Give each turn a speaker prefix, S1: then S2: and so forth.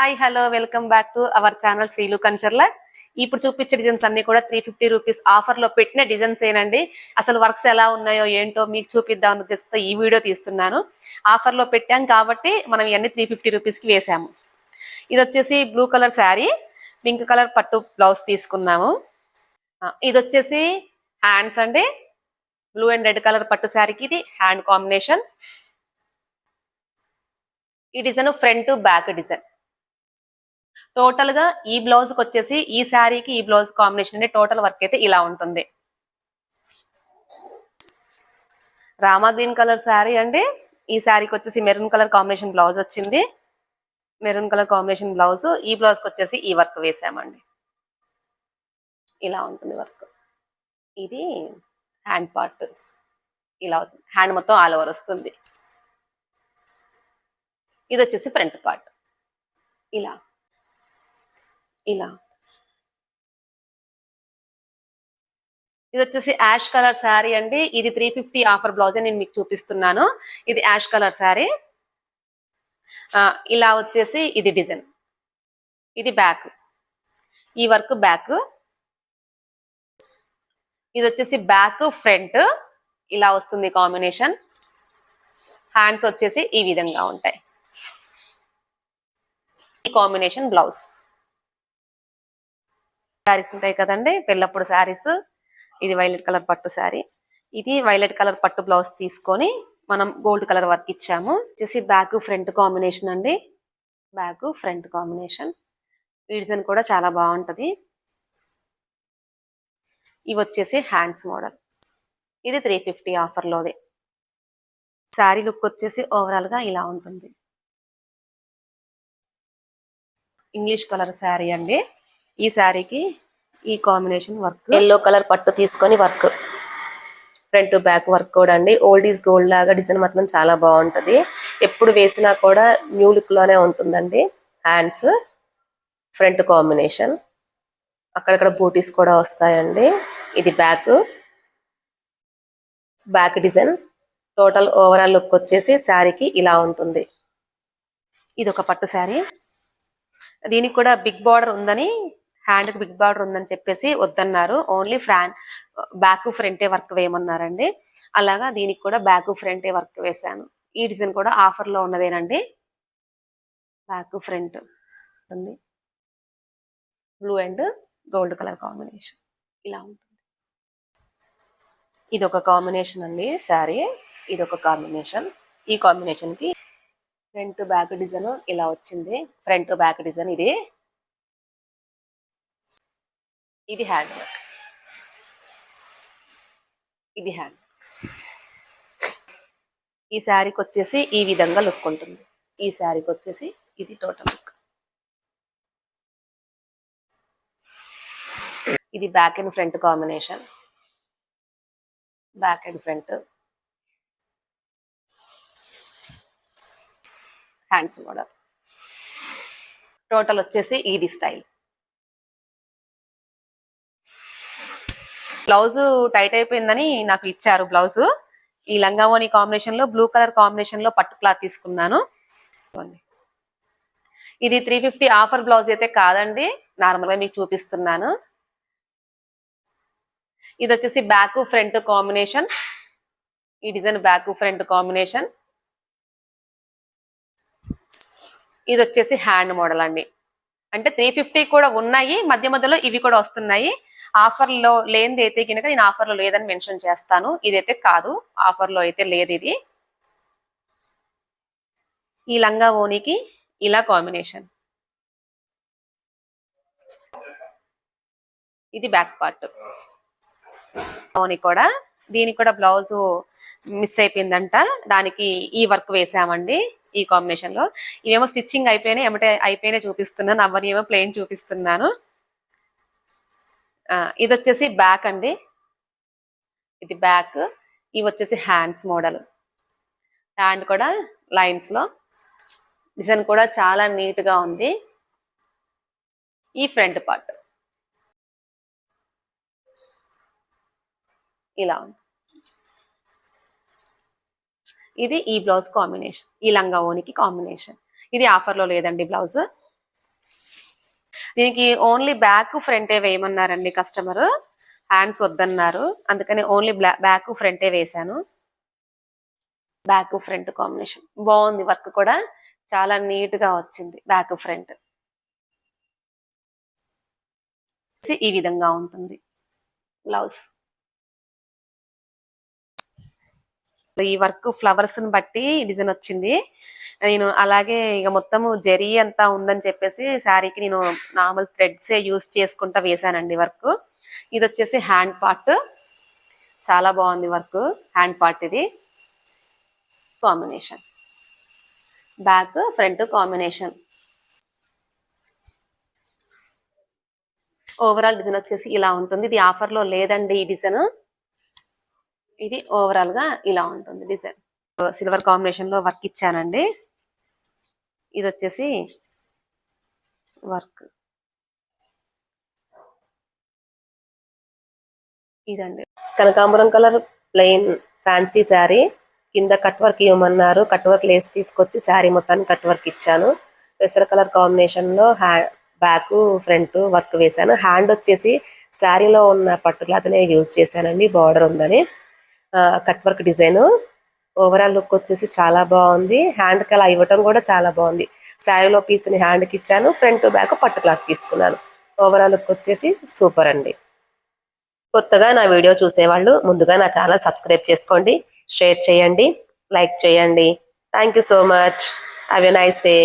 S1: Hi hello welcome back to our channel Srilu Kancharla. ఇప్పుడు చూపించే designs అన్ని కూడా 350 రూపీస్ ఆఫర్ లో పెట్టిన డిజైన్స్ ఏనండి. అసలు వర్క్స్ ఎలా ఉన్నాయో ఏంటో మీకు చూపిద్దాం ఉద్దేశంతో ఈ వీడియో తీస్తున్నాను. ఆఫర్ లో పెట్టాం కాబట్టి మనం ఇవన్నీ 350 రూపీస్ కి వేసాము. ఇది వచ్చేసి blue colour sari, pink colour పట్టు బ్లౌజ్ తీసుకున్నాము. ఇది వచ్చేసి హ్యాండ్స్ అండి, బ్లూ అండ్ రెడ్ కలర్ పట్టు శారీకి ఇది హ్యాండ్ కాంబినేషన్. ఈ design front back design. Total గా ఈ బ్లౌజ్ కి వచ్చేసి ఈ శారీకి ఈ బ్లౌజ్ కాంబినేషన్ అంటే టోటల్ వర్క్ అయితే ఇలా ఉంటుంది. రామా గ్రీన్ కలర్ శారీ అండి. ఈ శారీకి వచ్చేసి మెరూన్ కలర్ కాంబినేషన్ బ్లౌజ్ వచ్చింది. Maroon colour combination blouse. ఈ బ్లౌజ్ కి వచ్చేసి ఈ వర్క్ వేసామండి. ఇలా ఉంటుంది వర్క్. ఇది హ్యాండ్ పార్ట్ ఇలా అవుతుంది. హ్యాండ్ మొత్తం ఆల్ ఓవర్ వస్తుంది. ఇది వచ్చేసి ఫ్రంట్ పార్ట్ ఇలా ఇలా. ఇది వచ్చేసి యాష్ కలర్ శారీ అండి. ఇది 350 ఆఫర్ బ్లౌజ్ నేను మీకు చూపిస్తున్నాను. ఇది యాష్ కలర్ శారీ. ఇలా వచ్చేసి ఇది డిజైన్. ఇది బ్యాక్, ఈ వర్క్ బ్యాక్. ఇది వచ్చేసి బ్యాక్ ఫ్రంట్ ఇలా వస్తుంది కాంబినేషన్. హ్యాండ్స్ వచ్చేసి ఈ విధంగా ఉంటాయి. ఈ కాంబినేషన్ బ్లౌజ్. శారీస్ ఉంటాయి కదండి, పెళ్ళప్పుడు శారీస్. ఇది వైలెట్ కలర్ పట్టు శారీ. ఇది వైలెట్ కలర్ పట్టు బ్లౌజ్ తీసుకొని మనం గోల్డ్ కలర్ వర్క్ ఇచ్చాము. వచ్చేసి బ్యాక్ ఫ్రంట్ కాంబినేషన్ అండి. Back front combination. ఈ డిజైన్ కూడా చాలా బాగుంటది. ఇవి వచ్చేసి హ్యాండ్స్ మోడల్. ఇది 350 ఆఫర్ లోది. శారీ లుక్ వచ్చేసి ఓవరాల్ గా ఇలా ఉంటుంది. ఇంగ్లీష్ కలర్ శారీ అండి. ఈ శారీకి ఈ కాంబినేషన్ వర్క్. ఎల్లో కలర్ పట్టు తీసుకొని వర్క్, ఫ్రంట్ బ్యాక్ వర్క్ కూడా అండి. ఓల్డ్ ఈజ్ గోల్డ్ లాగా డిజైన్ మాత్రం చాలా బాగుంటది. ఎప్పుడు వేసినా కూడా న్యూ లుక్ లోనే ఉంటుందండి. హ్యాండ్స్ ఫ్రంట్ కాంబినేషన్, అక్కడక్కడ బూటీస్ కూడా వస్తాయండి. ఇది back, back design. Total overall look వచ్చేసి శారీకి ఇలా ఉంటుంది. ఇది ఒక పట్టు శారీ. దీనికి కూడా బిగ్ బార్డర్ ఉందని, హ్యాండ్ కి బిగ్ బార్డర్ ఉందని చెప్పేసి వద్దన్నారు. ఓన్లీ బ్యాక్ ఫ్రంటే వర్క్ వేయమన్నారండి. అలాగా దీనికి కూడా బ్యాక్ ఫ్రంటే వర్క్ వేసాను. ఈ డిజైన్ కూడా ఆఫర్ లో ఉన్నదేనండి. బ్యాక్ ఫ్రంట్ ఉంది. Blue and gold colour combination ఇలా ఉంటుంది. ఇది ఒక కాంబినేషన్ అండి శారీ. ఇది ఒక కాంబినేషన్. ఈ కాంబినేషన్ కి ఫ్రంట్ బ్యాక్ డిజైన్ ఇలా వచ్చింది. ఫ్రంట్ బ్యాక్ డిజైన్ ఇది. ఇది హ్యాండ్ వర్క్. ఇది హ్యాండ్. ఈ శారీకి వచ్చేసి ఈ విధంగా లుక్ ఉంటుంది. ఈ శారీకి వచ్చేసి ఇది టోటల్ లుక్. ఇది back and front combination. Back and front hands model. Total వచ్చేసి ఇది స్టైల్. బ్లౌజ్ టైట్ అయిపోయిందని నాకు ఇచ్చారు బ్లౌజ్. ఈ లంగావోని కాంబినేషన్ లో బ్లూ కలర్ కాంబినేషన్ లో పట్టు క్లాత్ తీసుకున్నాను. ఇది 350 ఆఫర్ బ్లౌజ్ అయితే కాదండి, నార్మల్ గా మీకు చూపిస్తున్నాను. ఇది వచ్చేసి బ్యాక్ ఫ్రంట్ కాంబినేషన్. ఈ డిజైన్ బ్యాక్ ఫ్రంట్ కాంబినేషన్. ఇది వచ్చేసి హ్యాండ్ మోడల్ అండి. అంటే 350 కూడా ఉన్నాయి, మధ్య మధ్యలో ఇవి కూడా వస్తున్నాయి. ఆఫర్ లో లేనిది అయితే కనుక నేను ఆఫర్ లో లేదని మెన్షన్ చేస్తాను. ఇదైతే కాదు, ఆఫర్ లో అయితే లేదు. ఇది ఈ లంగా ఓనికి ఇలా కాంబినేషన్. ఇది బ్యాక్ పార్ట్. ఓని కూడా, దీనికి కూడా బ్లౌజ్ మిస్ అయిపోయిందంట, దానికి ఈ వర్క్ వేసామండి ఈ కాంబినేషన్ లో. ఇవేమో స్టిచ్చింగ్ అయిపోయినాయి, ఏమంటే అయిపోయినాయి చూపిస్తున్నాను, అవన్నీ ఏమో ప్లెయిన్ చూపిస్తున్నాను. ఇది వచ్చేసి బ్యాక్ అండి. ఇది బ్యాక్. ఇవి వచ్చేసి హ్యాండ్స్ మోడల్. హ్యాండ్ కూడా లైన్స్ లో డిజైన్ కూడా చాలా నీట్ గా ఉంది. ఈ ఫ్రంట్ పార్ట్ ఇలా ఉంది. ఇది ఈ బ్లౌజ్ కాంబినేషన్, ఈ లంగా ఓనికి కాంబినేషన్. ఇది ఆఫర్ లో లేదండి బ్లౌజ్. దీనికి ఓన్లీ బ్యాక్ ఫ్రంటే వేయమన్నారండి కస్టమర్. హ్యాండ్స్ వద్దన్నారు, అందుకని ఓన్లీ బ్యాక్ ఫ్రంటే వేశాను. బ్యాక్ ఫ్రంట్ కాంబినేషన్ బాగుంది. వర్క్ కూడా చాలా నీట్ గా వచ్చింది. బ్యాక్ ఫ్రంట్ ఈ విధంగా ఉంటుంది బ్లౌజ్. ఈ వర్క్ ఫ్లవర్స్ ని బట్టి డిజైన్ వచ్చింది. నేను అలాగే ఇక మొత్తము జరీ అంతా ఉందని చెప్పేసి శారీకి నేను నార్మల్ థ్రెడ్సే యూస్ చేసుకుంటా వేసానండి వర్క్. ఇది వచ్చేసి హ్యాండ్ పార్ట్, చాలా బాగుంది వర్క్. హ్యాండ్ పార్ట్ ఇది combination, back front combination. Overall design వచ్చేసి ఇలా ఉంటుంది. ఇది ఆఫర్ లో లేదండి ఈ డిజైన్. ఇది ఓవరాల్ గా ఇలా ఉంటుంది డిజైన్. సిల్వర్ కాంబినేషన్ లో వర్క్ ఇచ్చానండి. ఇది వచ్చేసి వర్క్ ఇదండి. కనకాంబరం కలర్ ప్లెయిన్ ఫ్యాన్సీ శారీ, కింద కట్ వర్క్ ఇవ్వమన్నారు. కట్ వర్క్ లేస్ తీసుకొచ్చి శారీ మొత్తాన్ని కట్ వర్క్ ఇచ్చాను. పెసర కలర్ కాంబినేషన్ లో బ్యాక్ ఫ్రంట్ వర్క్ వేశాను. హ్యాండ్ వచ్చేసి శారీలో ఉన్న పట్టు క్లాత్ నే యూజ్ చేశానండి, బార్డర్ ఉందని. Cut work design. Overall look వచ్చేసి చాలా బాగుంది. హ్యాండ్ కి అలా ఇవ్వటం కూడా చాలా బాగుంది. శారీలో పీస్ ని హ్యాండ్ కి ఇచ్చాను, ఫ్రంట్ బ్యాక్ పట్టు క్లాత్ తీసుకున్నాను. ఓవరాల్ లుక్ వచ్చేసి సూపర్ అండి. కొత్తగా నా వీడియో చూసేవాళ్ళు ముందుగా నా ఛానల్ సబ్స్క్రైబ్ చేసుకోండి, షేర్ చేయండి, లైక్ చేయండి. Thank you so much. Have a nice day.